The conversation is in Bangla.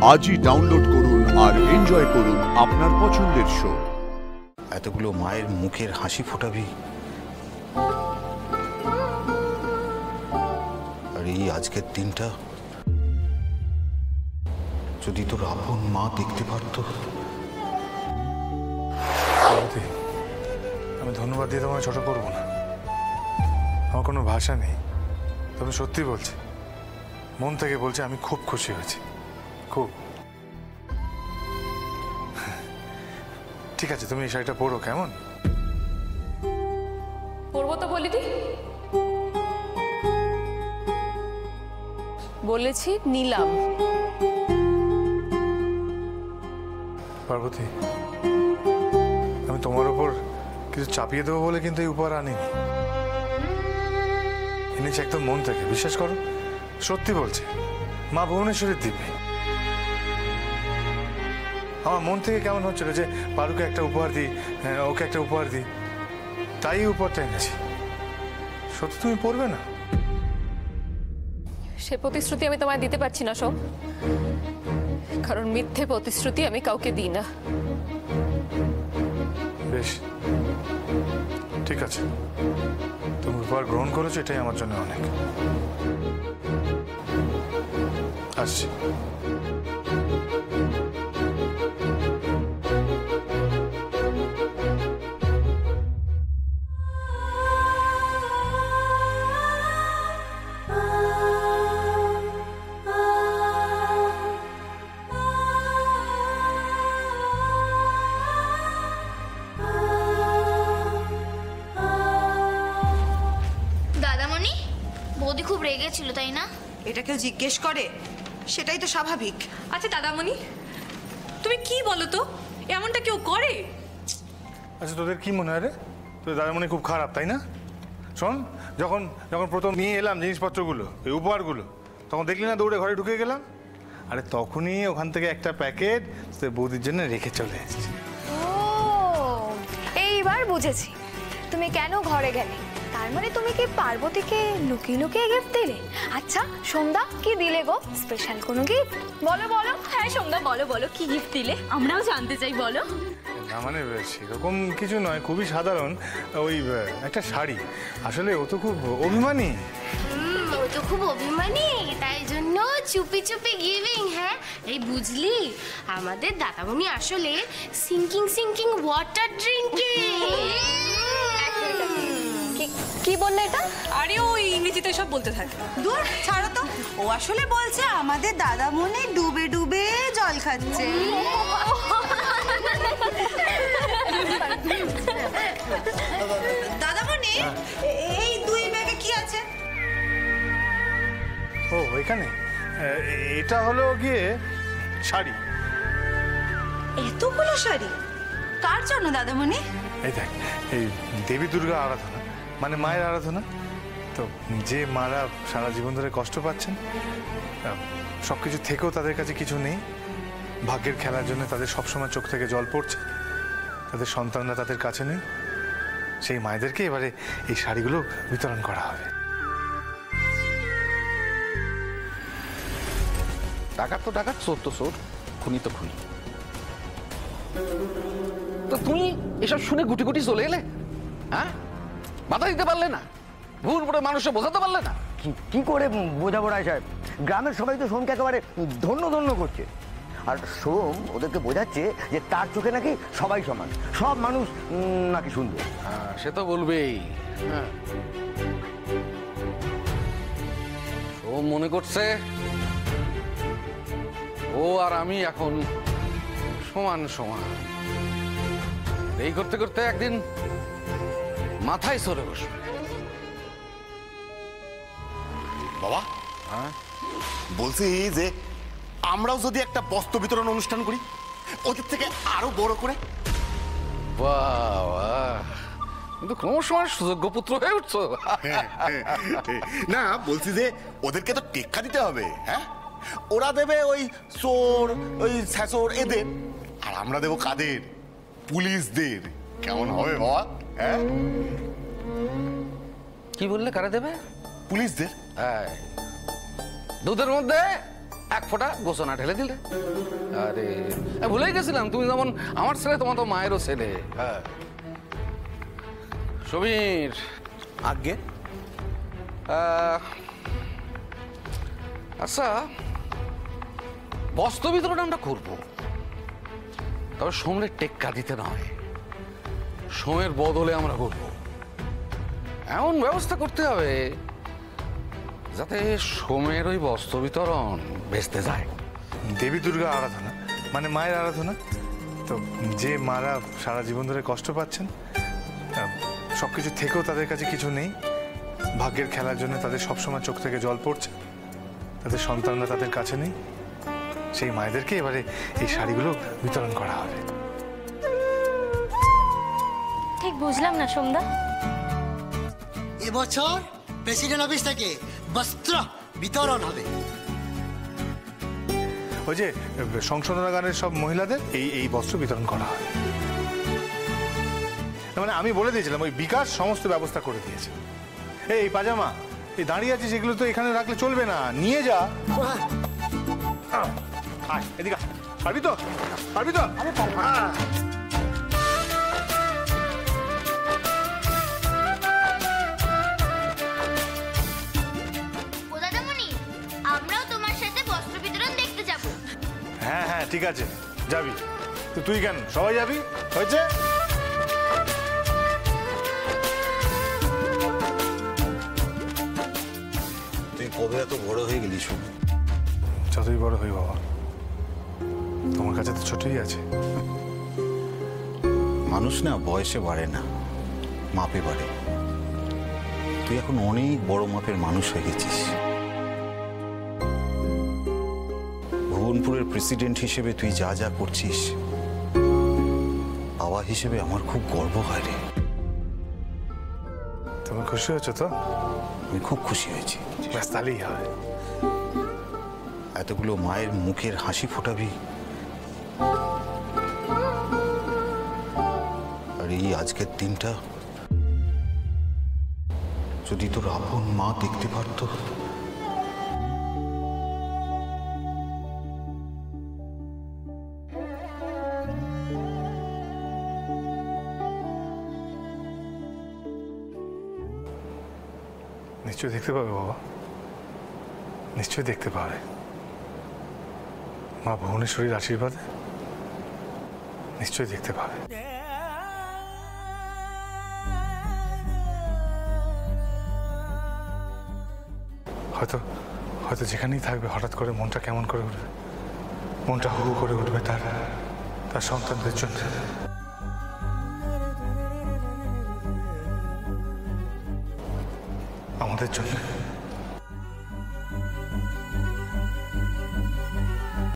আজই ডাউনলোড করুন আর এনজয় করুন আপনার পছন্দের শো। এতগুলো মায়ের মুখের হাসি ফোটাবি, আর এই আজকের দিনটা যদি তোর আপন মা দেখতে পারত। আমি ধন্যবাদ দিয়ে তোমায় ছোট করবো না, আমার কোনো ভাষা নেই। তবে সত্যি বলছি, মন থেকে বলছি, আমি খুব খুশি হয়েছি, খুব। ঠিক আছে, তুমি এই শাড়িটা পরো, কেমন? পরবো তো বলিনি, বলেছি নিলাম। পার্বতী, আমি তোমার উপর কিছু চাপিয়ে দেবো বলে কিন্তু এই উপহার আনিনি, এনেছি একদম মন থেকে, বিশ্বাস করো। সত্যি বলছি, মা ভুবনেশ্বরীর দিব্যি। আমার মন থেকে কেমন হচ্ছিল যে পারুকে একটা উপহার দিই, ওকে একটা উপহার দিই, তাই উপহারটা এনেছি। সত্যি তুমি পড়বে না? সে প্রতিশ্রুতি আমি তোমায় দিতে পারছি না সোম, কারণ মিথ্যে প্রতিশ্রুতি আমি কাউকে দিই না। বেশ, ঠিক আছে, তুমি উপহার গ্রহণ করেছো, এটাই আমার জন্য অনেক। আসছি। দাদামণি, বৌদি খুব রেগেছিল তাই না? এটা কেউ জিজ্ঞেস করে? সেটাই তো স্বাভাবিক। আচ্ছা দাদামণি, তুমি কি বলো তো, এমনটা কেউ করে? আচ্ছা, তোদের কি মনে হয় রে? তোদের দাদামণি খুব খারাপ, তাই না? শোন, যখন যখন প্রথম নিয়ে এলাম জিনিসপত্রগুলো, এই উপহারগুলো, তখন দেখলি না দৌড়ে ঘরে ঢুকে গেলাম। আরে তখনই ওখান থেকে একটা প্যাকেট বৌদির জন্য রেখে চলে এসেছি। ও, এইবার বুঝেছি তুমি কেন ঘরে গেলে। তার মানে তুমি কি পার্বতীকে লুকিয়ে লুকিয়ে গিফট দিলে? আচ্ছা সন্ধ্যা, কি দিলে গো? স্পেশাল কোনো গিফট? বলো বলো। হ্যাঁ সন্ধ্যা, বলো বলো, কি গিফট দিলে, আমরাও জানতে চাই, বলো। না মানে সেরকম কিছু নয়, খুবই সাধারণ, ওই একটা শাড়ি। আসলে ও তো খুব অভিমানী। ও তো খুব অভিমানী, তাই জন্য চুপি চুপি গিভিং। হ্যাঁ, এই বুঝলি, আমাদের দাদামণি আসলে সিঙ্কিং সিঙ্কিং ওয়াটার ড্রিঙ্কিং। কি বললে এটা? আরে ও ইংরেজিতে সব বলতে থাকে। দূর ছাড়ো তো, ও আসলে বলছে আমাদের দাদামণি ডুবে ডুবে জল খাচ্ছে। দাদামণি, এই দুই ব্যাগে কি আছে? ও এখানে, এটা হলো গিয়ে শাড়ি। এতগুলো শাড়ি কার জন্য দাদামণি? এই দেখ, এই দেবী দুর্গা আরাধনা, মানে মায়ের আরাধনা তো, যে মারা সারা জীবন ধরে কষ্ট পাচ্ছেন, সবকিছু থেকেও তাদের কাছে কিছু নেই, ভাগ্যের খেলার জন্য তাদের সবসময় চোখ থেকে জল পড়ছে, তাদের সন্তানরা তাদের কাছে নেই, সেই মায়েদেরকে এবারে এই শাড়িগুলো বিতরণ করা হবে। ডাকাত তো ডাকাত, চোর তো চোর, খুনি তো খুনি। তো তুমি এসব শুনে গুটি গুটি চলে এলে? হ্যাঁ, বাধা দিতে পারলে না? ভুল করে মানুষকে বোঝাতে পারলে না? কি করে বোঝাবো রায় সাহেব? গ্রামের সবাই তো সোমকে একেবারে ধন্য ধন্য করছে, আর সোম ওদেরকে বোঝাচ্ছে যে তার চোখে নাকি সবাই সমান, সব মানুষ নাকি সুন্দর। হ্যাঁ, সে তো বলবেই। হ্যাঁ, সোম মনে করছে ও আর আমি এখন সমান সমান। এই করতে করতে একদিন মাথায় চড়ে বসবে। বাবা, বলছি যে আমরাও যদি একটা বস্ত্র বিতরণ অনুষ্ঠান করি ওদের থেকে আরো বড় করে। বাবা, কিন্তু ক্রমশ সুযোগ্য পুত্র হয়ে উঠছো। না, বলছি যে ওদেরকে তো টেক্কা দিতে হবে। হ্যাঁ, ওরা দেবে ওই চোর, ওই ছ্যাচোর এদের, আর আমরা দেবো কাদের? পুলিশদের। কেমন হবে বাবা? হ্যাঁ, কি বললে? কারা দেবে? পুলিশদের। দুধের মধ্যে এক ফোঁটা গোসনা ঢেলে দিলে। আরে ভুলেই গেছিলাম, তুমি যেমন আমার ছেলে তোমার তো মায়েরও ছেলে। হ্যাঁ সমীর, আগে আচ্ছা বস্ত্র বিতরণ আমরা করবো, তবে সোমের টেক্কা দিতে নয়, সোমের বদলে আমরা করবো। এমন ব্যবস্থা করতে হবে যাতে সোমের ওই বস্ত্র বিতরণ বেচতে যায়। দেবী দুর্গা আরাধনা মানে মায়ের আরাধনা, তো যে মারা সারা জীবন ধরে কষ্ট পাচ্ছেন, সব কিছু থেকেও তাদের কাছে কিছু নেই, ভাগ্যের খেলার জন্য তাদের সবসময় চোখ থেকে জল পড়ছে, তাদের সন্তানরা তাদের কাছে নেই, সেই মায়েদেরকে এবারে এই শাড়িগুলো বিতরণ করা হবে। ঠিক বুঝলাম না সোমদা। এবছর প্রেসিডেন্ট অফিস থেকে বস্ত্র বিতরণ হবে। ওই যে সংশোধনাগারের সব মহিলাদের এই বস্ত্র বিতরণ করা হয়। মানে আমি বলে দিয়েছিলাম, ওই বিকাশ সমস্ত ব্যবস্থা করে দিয়েছে। এই পাজামা, এই দাঁড়িয়ে আছিস, এগুলো তো এখানে রাখলে চলবে না, নিয়ে যা। আয় এদিকে, পারবি তো? পারবি তো? আমরাও তোমার সাথে বস্ত্র বিতরণ দেখতে যাব। হ্যাঁ হ্যাঁ ঠিক আছে, যাবি তো। তুই কেন, সবাই যাবি? হয়েছে। তুই কবে এত বড় হয়ে গেলি শুন? যতই বড় হই বাবা, তোমার কাছে তো ছোটই আছে। মানুষ না বয়সে বাড়ে না, মাপে বাড়ে। তুই এখন অনেক বড় মাপের মানুষ হয়ে গেছিস। ভুবনপুরের প্রেসিডেন্ট হিসেবে তুই যা যা করছিস, বাবা হিসেবে আমার খুব গর্ব হয় রে। তুমি খুশি হয়েছো তো? আমি খুব খুশি হয়েছি। ব্যাস তাহলেই হয়। এতগুলো মায়ের মুখের হাসি ফোটাবি, আর এই আজকের দিনটা যদি তোর আপন মা দেখতে পারতো। নিশ্চয়ই দেখতে পাবে বাবা, নিশ্চয়ই দেখতে পাবে। মা ভুবনেশ্বরীর আশীর্বাদে নিশ্চয়ই দেখতে পাবে। হয়তো হয়তো যেখানেই থাকবে হঠাৎ করে মনটা কেমন করে উঠবে, মনটা হু হু করে উঠবে তার সন্তানদের জন্য। আমাদের জন্য।